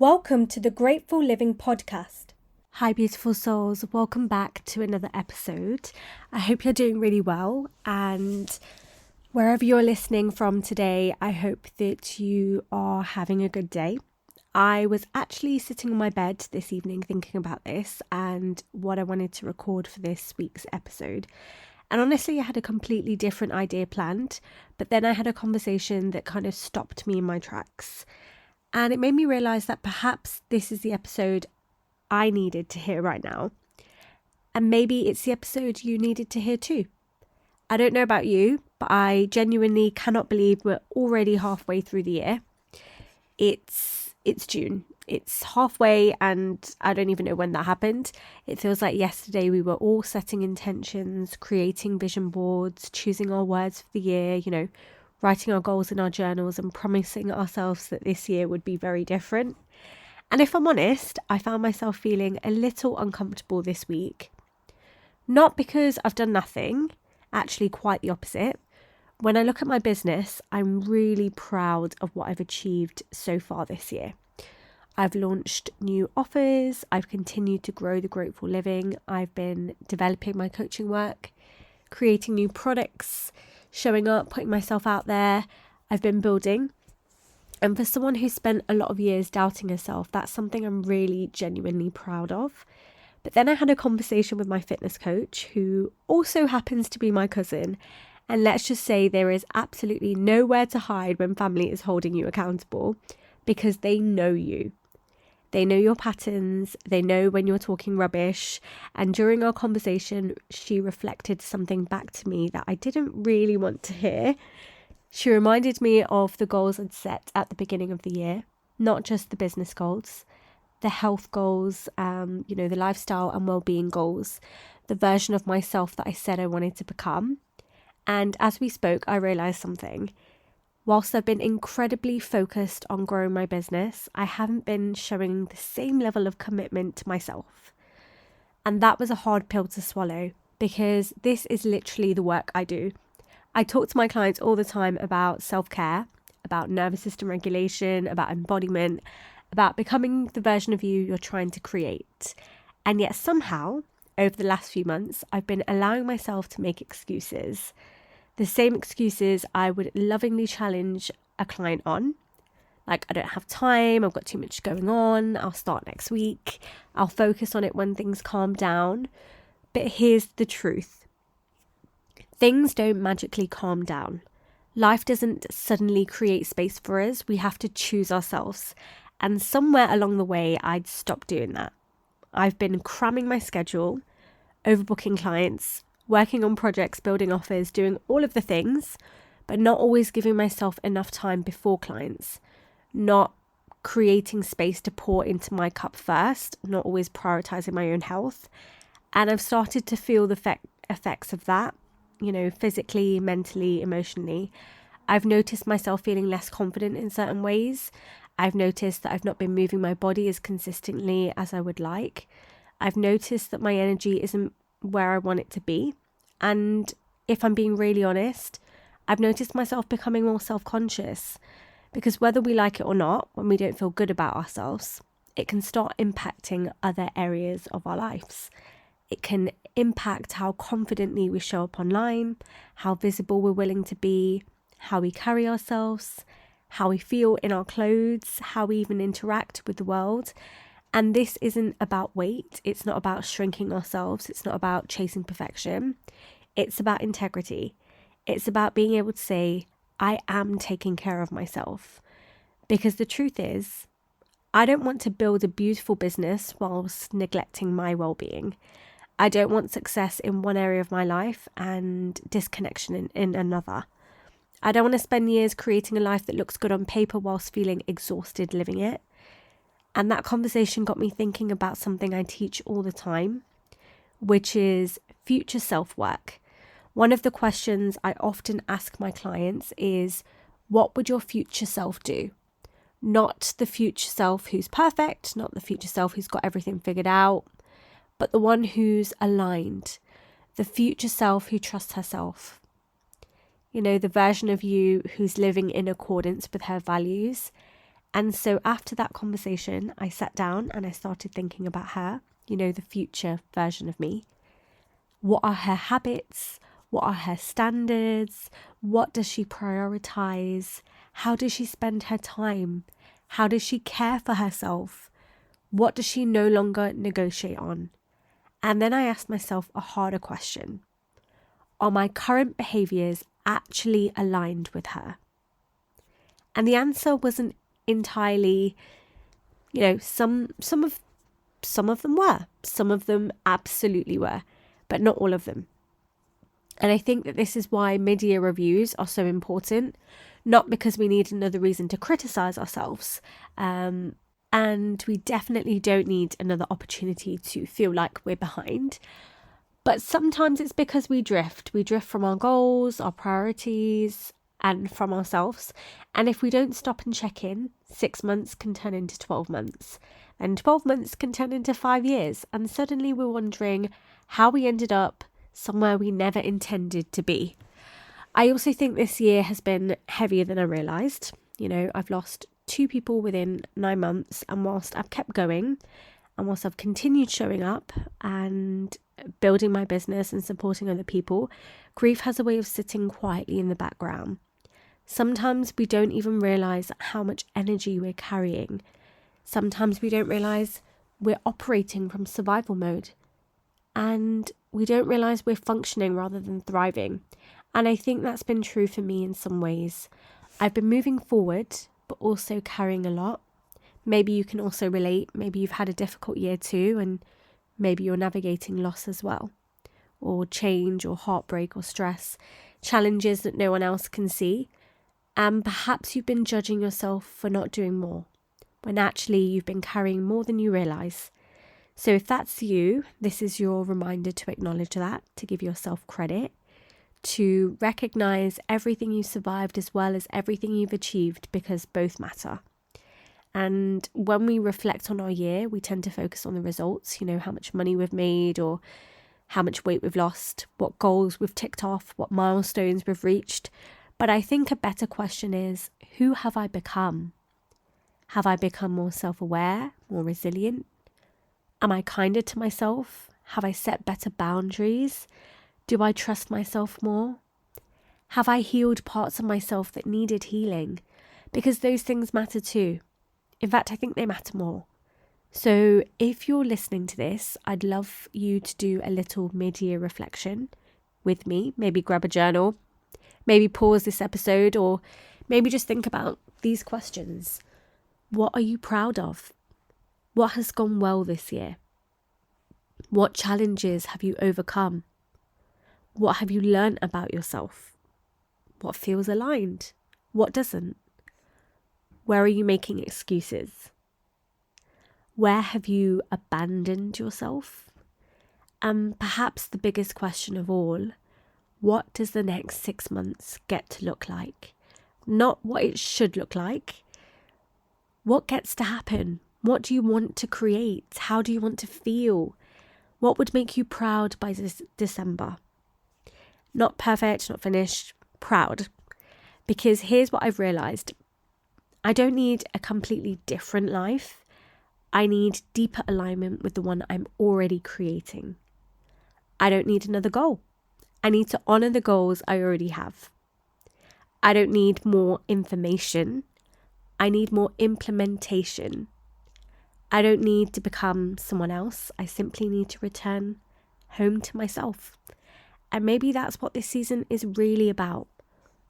Welcome to the Grateful Living podcast. Hi, beautiful souls. Welcome back to another episode. I hope you're doing really well. And wherever you're listening from today, I hope that you are having a good day. I was actually sitting on my bed this evening thinking about this and what I wanted to record for this week's episode. And honestly, I had a completely different idea planned, but then I had a conversation that kind of stopped me in my tracks. And it made me realize that perhaps this is the episode I needed to hear right now. And maybe it's the episode you needed to hear too. I don't know about you, but I genuinely cannot believe we're already halfway through the year. It's June. It's halfway and I don't even know when that happened. It feels like yesterday we were all setting intentions, creating vision boards, choosing our words for the year, writing our goals in our journals and promising ourselves that this year would be very different. And if I'm honest, I found myself feeling a little uncomfortable this week. Not because I've done nothing, actually quite the opposite. When I look at my business, I'm really proud of what I've achieved so far this year. I've launched new offers, I've continued to grow the Grateful Living, I've been developing my coaching work, creating new products, showing up, putting myself out there. I've been building. And for someone who spent a lot of years doubting herself, that's something I'm really genuinely proud of. But then I had a conversation with my fitness coach, who also happens to be my cousin. And let's just say there is absolutely nowhere to hide when family is holding you accountable, because they know you. They know your patterns, they know when you're talking rubbish. And during our conversation, she reflected something back to me that I didn't really want to hear. She reminded me of the goals I'd set at the beginning of the year, not just the business goals, the health goals, the lifestyle and wellbeing goals, the version of myself that I said I wanted to become. And as we spoke, I realized something. Whilst I've been incredibly focused on growing my business, I haven't been showing the same level of commitment to myself. And that was a hard pill to swallow, because this is literally the work I do. I talk to my clients all the time about self-care, about nervous system regulation, about embodiment, about becoming the version of you you're trying to create. And yet somehow, over the last few months, I've been allowing myself to make excuses. The same excuses I would lovingly challenge a client on. Like, I don't have time, I've got too much going on, I'll start next week, I'll focus on it when things calm down. But here's the truth. Things don't magically calm down. Life doesn't suddenly create space for us. We have to choose ourselves. And somewhere along the way, I'd stopped doing that. I've been cramming my schedule, overbooking clients, working on projects, building offers, doing all of the things, but not always giving myself enough time before clients, not creating space to pour into my cup first, not always prioritizing my own health. And I've started to feel the effects of that, physically, mentally, emotionally. I've noticed myself feeling less confident in certain ways. I've noticed that I've not been moving my body as consistently as I would like. I've noticed that my energy isn't where I want it to be. And if I'm being really honest, I've noticed myself becoming more self-conscious, because whether we like it or not, when we don't feel good about ourselves, it can start impacting other areas of our lives. It can impact how confidently we show up online, how visible we're willing to be, how we carry ourselves, how we feel in our clothes, how we even interact with the world. And this isn't about weight. It's not about shrinking ourselves. It's not about chasing perfection. It's about integrity. It's about being able to say, I am taking care of myself. Because the truth is, I don't want to build a beautiful business whilst neglecting my well-being. I don't want success in one area of my life and disconnection in another. I don't want to spend years creating a life that looks good on paper whilst feeling exhausted living it. And that conversation got me thinking about something I teach all the time, which is future self-work. One of the questions I often ask my clients is, what would your future self do? Not the future self who's perfect, not the future self who's got everything figured out, but the one who's aligned, the future self who trusts herself. The version of you who's living in accordance with her values And so after that conversation, I sat down and I started thinking about her, the future version of me. What are her habits? What are her standards? What does she prioritize? How does she spend her time? How does she care for herself? What does she no longer negotiate on? And then I asked myself a harder question. Are my current behaviors actually aligned with her? And the answer wasn't entirely, some of them were. Some of them absolutely were, but not all of them. And I think that this is why mid-year reviews are so important, not because we need another reason to criticize ourselves. And we definitely don't need another opportunity to feel like we're behind. But sometimes it's because we drift. We drift from our goals, our priorities, and from ourselves. And if we don't stop and check in, 6 months can turn into 12 months. And 12 months can turn into 5 years. And suddenly we're wondering how we ended up somewhere we never intended to be. I also think this year has been heavier than I realised. I've lost 2 people within 9 months. And whilst I've kept going, and whilst I've continued showing up and building my business and supporting other people, grief has a way of sitting quietly in the background. Sometimes we don't even realise how much energy we're carrying. Sometimes we don't realise we're operating from survival mode. And we don't realise we're functioning rather than thriving. And I think that's been true for me in some ways. I've been moving forward, but also carrying a lot. Maybe you can also relate. Maybe you've had a difficult year too, and maybe you're navigating loss as well, or change, or heartbreak, or stress, challenges that no one else can see. And perhaps you've been judging yourself for not doing more, when actually you've been carrying more than you realise. So if that's you, this is your reminder to acknowledge that, to give yourself credit, to recognise everything you survived as well as everything you've achieved, because both matter. And when we reflect on our year, we tend to focus on the results, how much money we've made or how much weight we've lost, what goals we've ticked off, what milestones we've reached. But I think a better question is, who have I become? Have I become more self-aware, more resilient? Am I kinder to myself? Have I set better boundaries? Do I trust myself more? Have I healed parts of myself that needed healing? Because those things matter too. In fact, I think they matter more. So if you're listening to this, I'd love you to do a little mid-year reflection with me. Maybe grab a journal, maybe pause this episode, or maybe just think about these questions. What are you proud of? What has gone well this year? What challenges have you overcome? What have you learned about yourself? What feels aligned? What doesn't? Where are you making excuses? Where have you abandoned yourself? And perhaps the biggest question of all, what does the next 6 months get to look like? Not what it should look like. What gets to happen? What do you want to create? How do you want to feel? What would make you proud by this December? Not perfect, not finished, proud. Because here's what I've realised. I don't need a completely different life. I need deeper alignment with the one I'm already creating. I don't need another goal. I need to honour the goals I already have. I don't need more information. I need more implementation. I don't need to become someone else. I simply need to return home to myself. And maybe that's what this season is really about.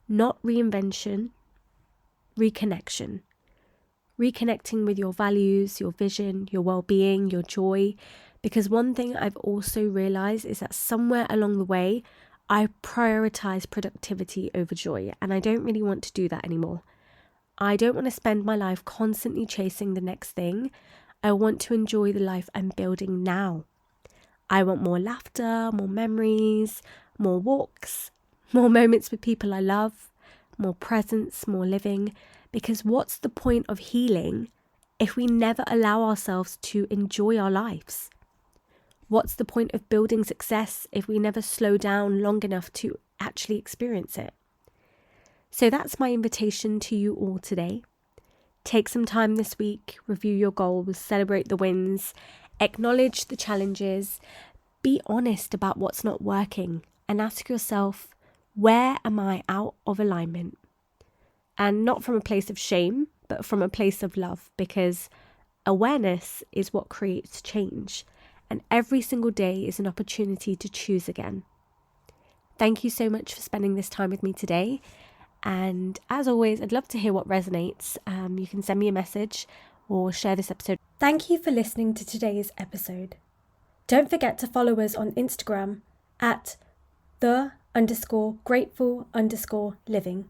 Not reinvention, reconnection. Reconnecting with your values, your vision, your well-being, your joy. Because one thing I've also realised is that somewhere along the way, I prioritise productivity over joy. And I don't really want to do that anymore. I don't want to spend my life constantly chasing the next thing. I want to enjoy the life I'm building now. I want more laughter, more memories, more walks, more moments with people I love, more presence, more living. Because what's the point of healing if we never allow ourselves to enjoy our lives? What's the point of building success if we never slow down long enough to actually experience it? So that's my invitation to you all today. Take some time this week, review your goals, celebrate the wins, acknowledge the challenges, be honest about what's not working, and ask yourself, where am I out of alignment? And not from a place of shame, but from a place of love, because awareness is what creates change, and every single day is an opportunity to choose again. Thank you so much for spending this time with me today. And as always, I'd love to hear what resonates. You can send me a message or share this episode. Thank you for listening to today's episode. Don't forget to follow us on Instagram at _the_grateful_living.